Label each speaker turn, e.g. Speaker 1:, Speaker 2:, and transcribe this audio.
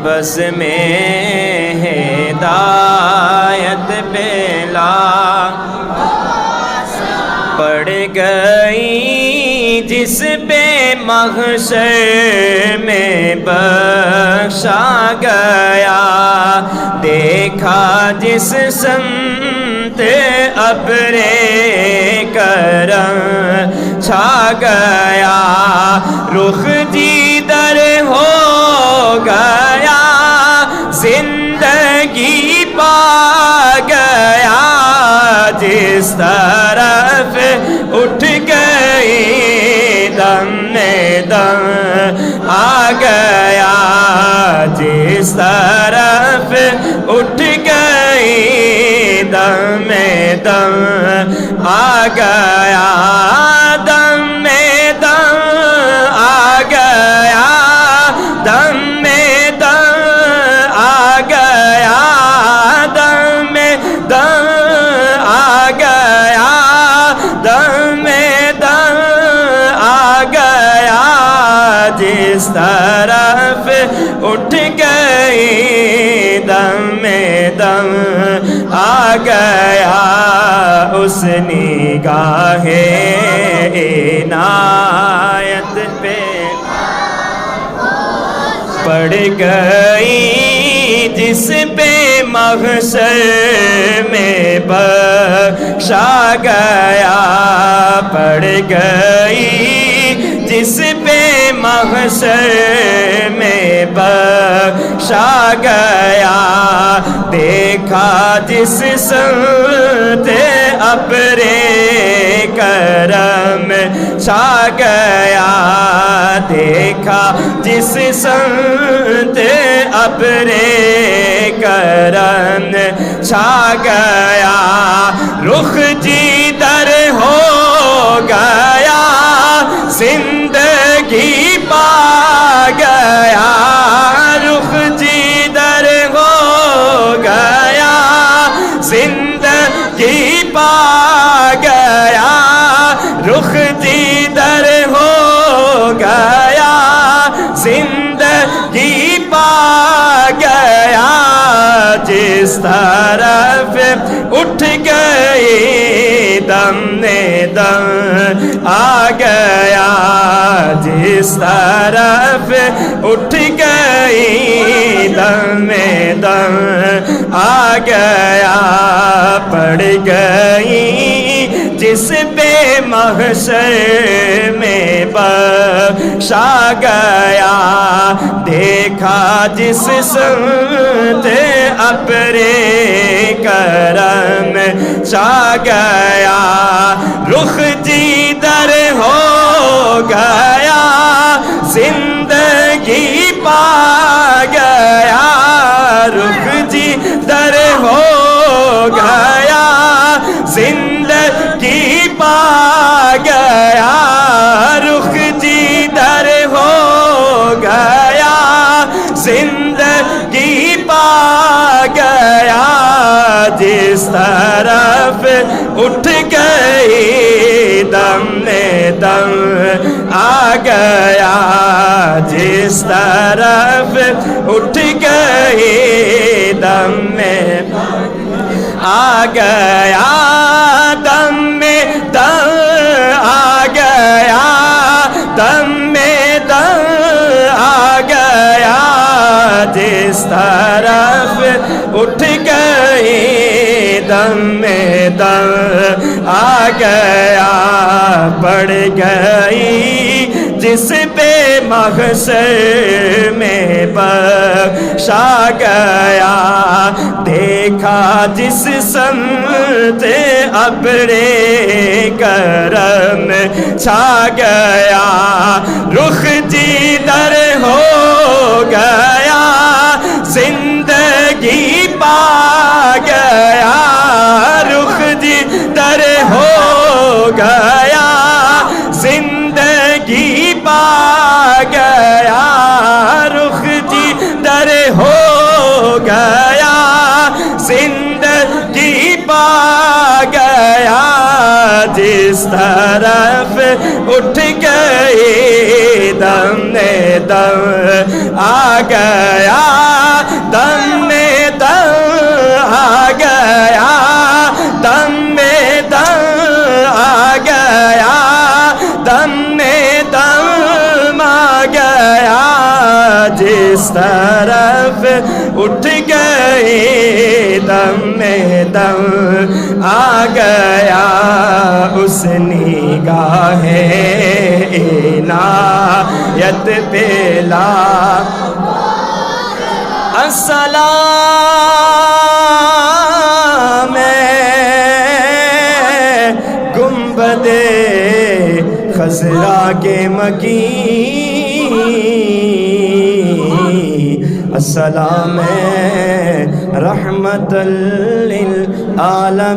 Speaker 1: بس میں ہدایت پلا پڑ گئی جس پہ محشر میں بخشا گیا دیکھا جس سمت ابر کرم چھا گیا رخ جیدر ہو گیا زندگی پا گیا جس طرف اٹھ گئی دم میں دم آ گیا جس طرف اٹھ گئی دم میں دم آ گیا دم میں دم آ گیا دم میں دم آ گیا دم میں دم آ گیا دم میں دم آ گیا جس طرف اٹھ گئی دم میں دم آ گیا اس نگاہ عنایت پہ پڑ گئی جس پہ محشر میں بخشا گیا پڑ گئی جس پہ محشر میں بخشا گیا دیکھا جس سمت ابر کرم چھا گیا دیکھا جس سمت ابر کرم چھا گیا رخ جیدر ہو گیا زندگی پا گیا رخ جیدر ہو گیا زندگی پا گیا رخ جیدر ہو گیا زندگی پا گیا جس طرف اٹھ گئی دم میں دم آ گیا جس طرف اٹھ گئی دم میں دم آ گیا پڑ گئی جس پہ محشر میں بخشا گیا دیکھا جس سمت ابر کرم چھا گیا رخ جیدر ہو گیا زندگی پا گیا رخ جیدر ہو گیا زندگی پا گیا رخ جیدر ہو گیا زندگی پا گیا جس طرف اٹھ گئی دم میں دم آ گیا جس طرف اٹھ گئی دم میں آ گیا دم میں دم آ گیا دم میں دم آ گیا جس طرف اٹھ گئی دم میں دم آ گیا پڑ گئی جس پہ محشر میں بخشا گیا دیکھا جس سمت ابر کرم چھا گیا رخ جیدر ہو گیا زندگی پا گیا رخ جیدر ہو گیا زندگی پا گیا رخ جیدر ہو گیا زندگی پا گیا جس طرف اٹھ گئی دم میں دم آ گیا جس طرف اٹھ گئے دم میں دم آ گیا اس نگاہ عنایت پہ لا السلام گنبد خضرا کے مکین السلام رحمت للعالمین